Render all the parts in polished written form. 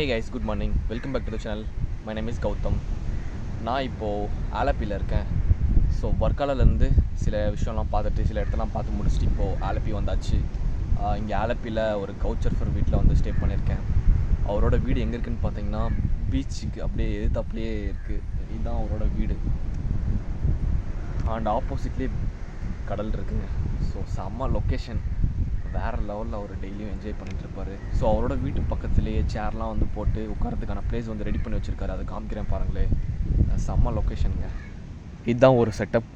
Hey guys, good morning. Welcome back to the channel. My name is Gautam. நான் இப்போது ஆலப்பியில் இருக்கேன். So வர்க்காலாலேருந்து சில விஷயம்லாம் பார்த்துட்டு சில இடத்தெல்லாம் பார்த்து முடிச்சுட்டு இப்போது ஆலப்பி வந்தாச்சு. இங்கே ஆலப்பியில் ஒரு கவுச்சர்ஃபர் வீட்டில் வந்து ஸ்டே பண்ணியிருக்கேன். அவரோட வீடு எங்கே இருக்குதுன்னு பார்த்தீங்கன்னா பீச்சுக்கு அப்படியே எதிர்த்தாப்புலேயே இருக்குது. இதுதான் அவரோட வீடு. அண்ட் ஆப்போசிட்லேயே கடல் இருக்குங்க. ஸோ செம்ம லொக்கேஷன், வேறு லெவலில் அவர் டெய்லியும் என்ஜாய் பண்ணிகிட்ருப்பார். ஸோ அவரோட வீட்டு பக்கத்துலேயே சேர்லாம் வந்து போட்டு உட்காரத்துக்கான ப்ளேஸ் வந்து ரெடி பண்ணி வச்சுருக்காரு. அதை காமிக்கிறேன் பாருங்களேன். செம்ம லொக்கேஷனுங்க. இதுதான் ஒரு செட்டப்.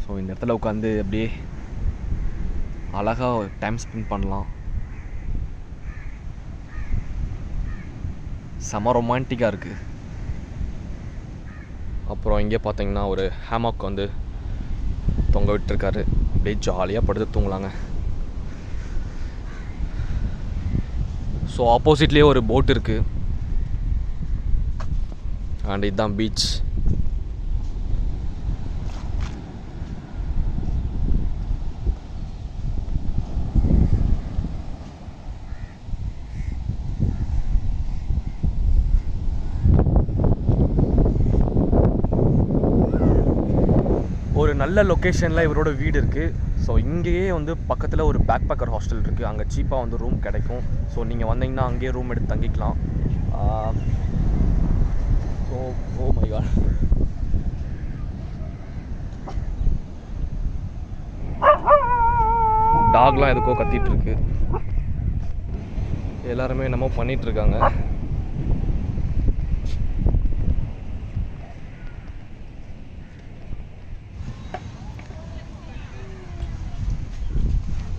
ஸோ இந்த இடத்துல உட்காந்து அப்படியே அழகாக டைம் ஸ்பெண்ட் பண்ணலாம். செம்ம ரொமான்டிக்காக இருக்குது. அப்புறம் இங்கே பார்த்தீங்கன்னா ஒரு ஹேமாக் வந்து தொங்க விட்டுருக்காரு. அப்படியே ஜாலியாக படுத்து தூங்கலாங்க. ஸோ ஆப்போசிட்லேயே ஒரு போட் இருக்குது. அண்ட் இதுதான் பீச். ஒரு நல்ல லொக்கேஷனில் இவரோட வீடு இருக்குது. ஸோ இங்கேயே வந்து பக்கத்தில் ஒரு பேக் பேக்கர் ஹாஸ்டல் இருக்குது. அங்கே சீப்பாக வந்து ரூம் கிடைக்கும். ஸோ நீங்கள் வந்தீங்கன்னா அங்கேயே ரூம் எடுத்து தங்கிக்கலாம். ஸோ ஓ மை காட், டாக்லாம் எதுக்கோ கத்திகிட்ருக்கு. எல்லாருமே என்னமோ பண்ணிகிட்ருக்காங்க.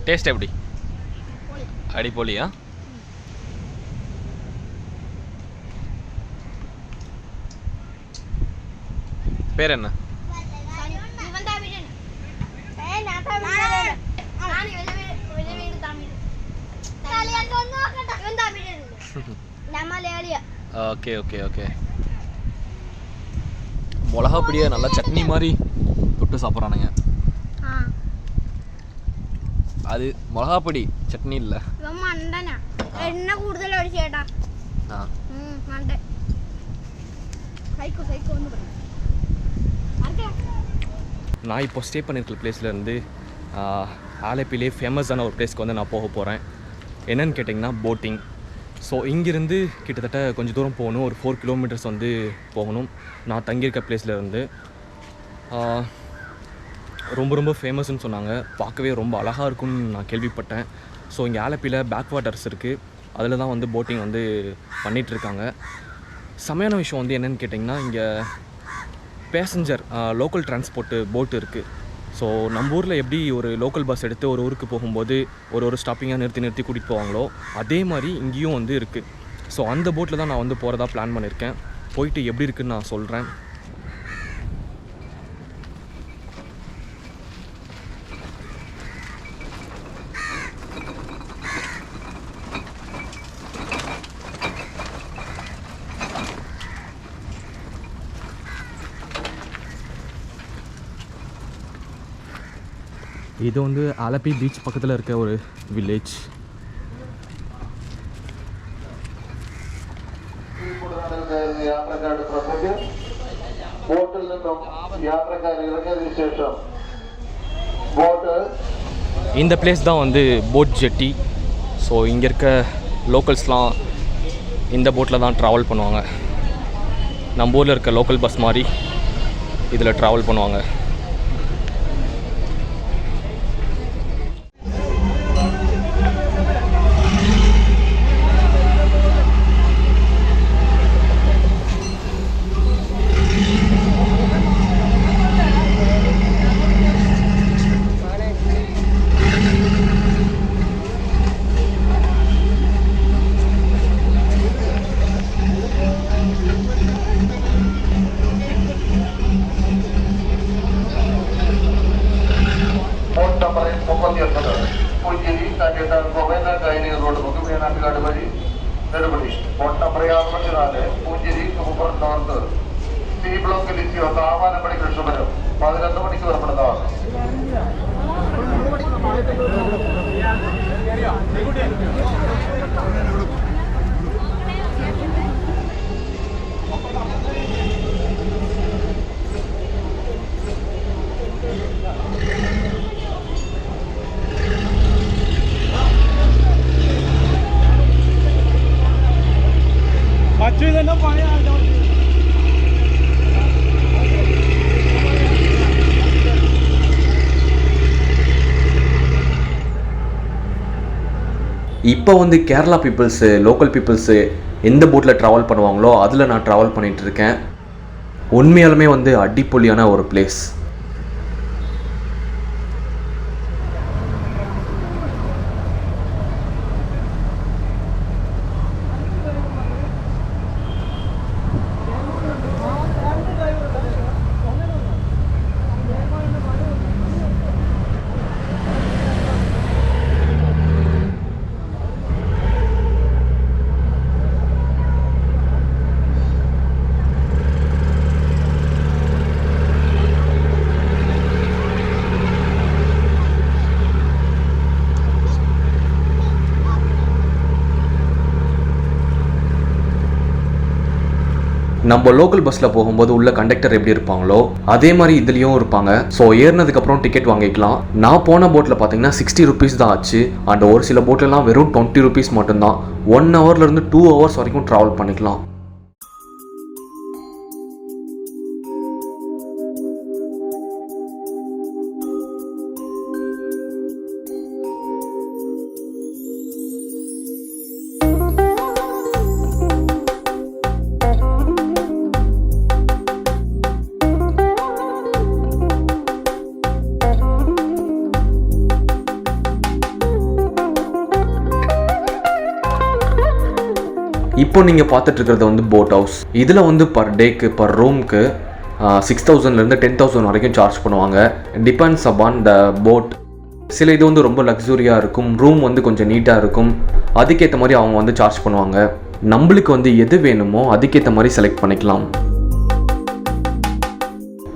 டேஸ்ட் எப்படி? அடிப்பொலியா? பேர் என்ன? Okay okay okay. மிளகா பொடியை நல்லா சட்னி மாதிரி தொட்டு சாப்பிட்றானுங்க. அது மிளகாப்பொடி சட்னி இல்லை. நான் இப்போ ஸ்டே பண்ணியிருக்கிற பிளேஸ்லேருந்து ஆலப்பிலே ஃபேமஸான ஒரு பிளேஸ்க்கு வந்து நான் போக போகிறேன். என்னன்னு கேட்டிங்கன்னா போட்டிங். ஸோ இங்கேருந்து கிட்டத்தட்ட கொஞ்சம் தூரம் போகணும். ஒரு 4 கிலோமீட்டர்ஸ் வந்து போகணும். நான் தங்கியிருக்க பிளேஸ்லேருந்து ரொம்ப ரொம்ப ஃபேமஸ்ன்னு சொன்னாங்க. பார்க்கவே ரொம்ப அழகாக இருக்குன்னு நான் கேள்விப்பட்டேன். ஸோ இங்கே ஆலப்பியில் பேக் வாட்டர்ஸ் இருக்குது. அதில் தான் வந்து போட்டிங் வந்து பண்ணிகிட்ருக்காங்க. செமையான விஷயம் வந்து என்னென்னு கேட்டிங்கன்னா இங்கே பேசஞ்சர் லோக்கல் டிரான்ஸ்போர்ட்டு போட்டு இருக்குது. ஸோ நம்ம ஊரில் எப்படி ஒரு லோக்கல் பஸ் எடுத்து ஒரு ஊருக்கு போகும்போது ஒரு ஸ்டாப்பிங்காக நிறுத்தி கூட்டிகிட்டு போவாங்களோ அதே மாதிரி இங்கேயும் வந்து இருக்குது. ஸோ அந்த போட்டில் தான் நான் வந்து போகிறதா பிளான் பண்ணியிருக்கேன். போயிட்டு எப்படி இருக்குதுன்னு நான் சொல்கிறேன். இது வந்து ஆலப்பி பீச் பக்கத்தில் இருக்க ஒரு வில்லேஜ். இந்த பிளேஸ் தான் வந்து போட் ஜெட்டி. ஸோ இங்கே இருக்க லோக்கல்ஸ்லாம் இந்த போட்டில் தான் ட்ராவல் பண்ணுவாங்க. நம்ம ஊரில் இருக்க லோக்கல் பஸ் மாதிரி இதில் ட்ராவல் பண்ணுவாங்க. இப்போ வந்து கேரளா பீப்புள்ஸு லோக்கல் பீப்புள்ஸு எந்த போட்டில் ட்ராவல் பண்ணுவாங்களோ அதில் நான் ட்ராவல் பண்ணிகிட்ருக்கேன். உண்மையாலுமே வந்து அடிப்பொலியான ஒரு பிளேஸ். நம்ம லோக்கல் பஸ்ஸில் போகும்போது உள்ள கண்டக்டர் எப்படி இருப்பாங்களோ அதே மாதிரி இதுலேயும் இருப்பாங்க. ஸோ ஏறினதுக்கப்புறம் டிக்கெட் வாங்கிக்கலாம். நான் போன போட்டில் பார்த்தீங்கன்னா 60 ருபீஸ் தான் ஆச்சு. அண்ட் ஒரு சில போட்லலாம் வெறும் 20 ருபீஸ் மட்டும்தான். 1 ஹவர்லேருந்து 2 ஹவர்ஸ் வரைக்கும் ட்ராவல் பண்ணிக்கலாம். இப்போ நீங்கள் பார்த்துட்டு இருக்கிறது வந்து போட் ஹவுஸ். இதில் வந்து பர் டேக்கு பர் ரூமுக்கு 6000லேருந்து 10,000 வரைக்கும் சார்ஜ் பண்ணுவாங்க. Depends upon the boat. சில இது வந்து ரொம்ப லக்ஸூரியாக இருக்கும், ரூம் வந்து கொஞ்சம் நீட்டாக இருக்கும். அதுக்கேற்ற மாதிரி அவங்க வந்து சார்ஜ் பண்ணுவாங்க. நம்மளுக்கு வந்து எது வேணுமோ அதுக்கேற்ற மாதிரி செலக்ட் பண்ணிக்கலாம்.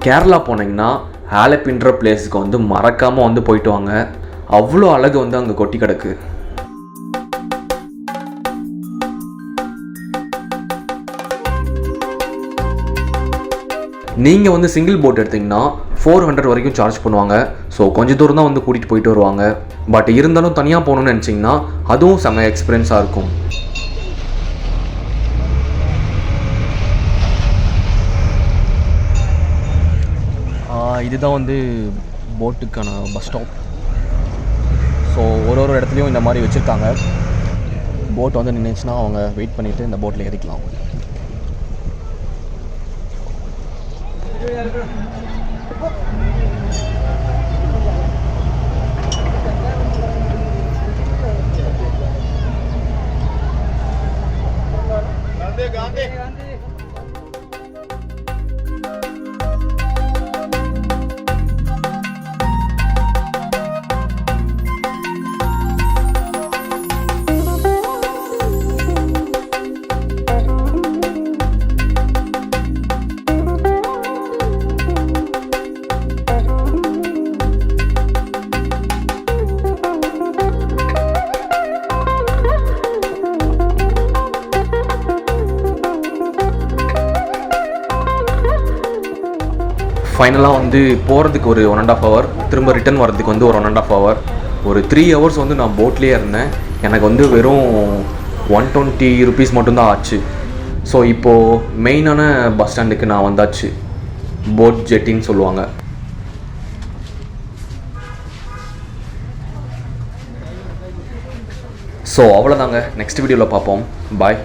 கேரளா போனீங்கன்னா ஆலப்பின்ற பிளேஸுக்கு வந்து மறக்காமல் வந்து போயிட்டு வாங்க. அவ்வளோ அழகு வந்து அங்கே கொட்டி கிடக்கு. நீங்கள் வந்து சிங்கிள் போட் எடுத்திங்கன்னா 400 வரைக்கும் சார்ஜ் பண்ணுவாங்க. ஸோ கொஞ்சம் தூரம் தான் வந்து கூட்டிகிட்டு போயிட்டு வருவாங்க. பட் இருந்தாலும் தனியாக போகணுன்னு நினச்சிங்கன்னா அதுவும் செம்ம எக்ஸ்பீரியன்ஸாக இருக்கும். இதுதான் வந்து போட்டுக்கான பஸ் ஸ்டாப். ஸோ ஒரு இடத்துலையும் இந்த மாதிரி வச்சுருக்காங்க. போட் வந்து நின்றுச்சுன்னா அவங்க வெயிட் பண்ணிவிட்டு இந்த போட்டில் ஏறிக்கலாம். ஃபைனலாக வந்து போகிறதுக்கு ஒரு 1.5 hour, திரும்ப ரிட்டர்ன் வரதுக்கு வந்து ஒரு 1.5 hour, ஒரு 3 hours வந்து நான் போட்லேயே இருந்தேன். எனக்கு வந்து வெறும் 120 ருபீஸ் மட்டும்தான் ஆச்சு. ஸோ இப்போது மெயினான பஸ் ஸ்டாண்டுக்கு நான் வந்தாச்சு. போட் ஜெட்டின்னு சொல்லுவாங்க. ஸோ அவ்வளோதாங்க. நெக்ஸ்ட் வீடியோவில் பார்ப்போம். பாய்.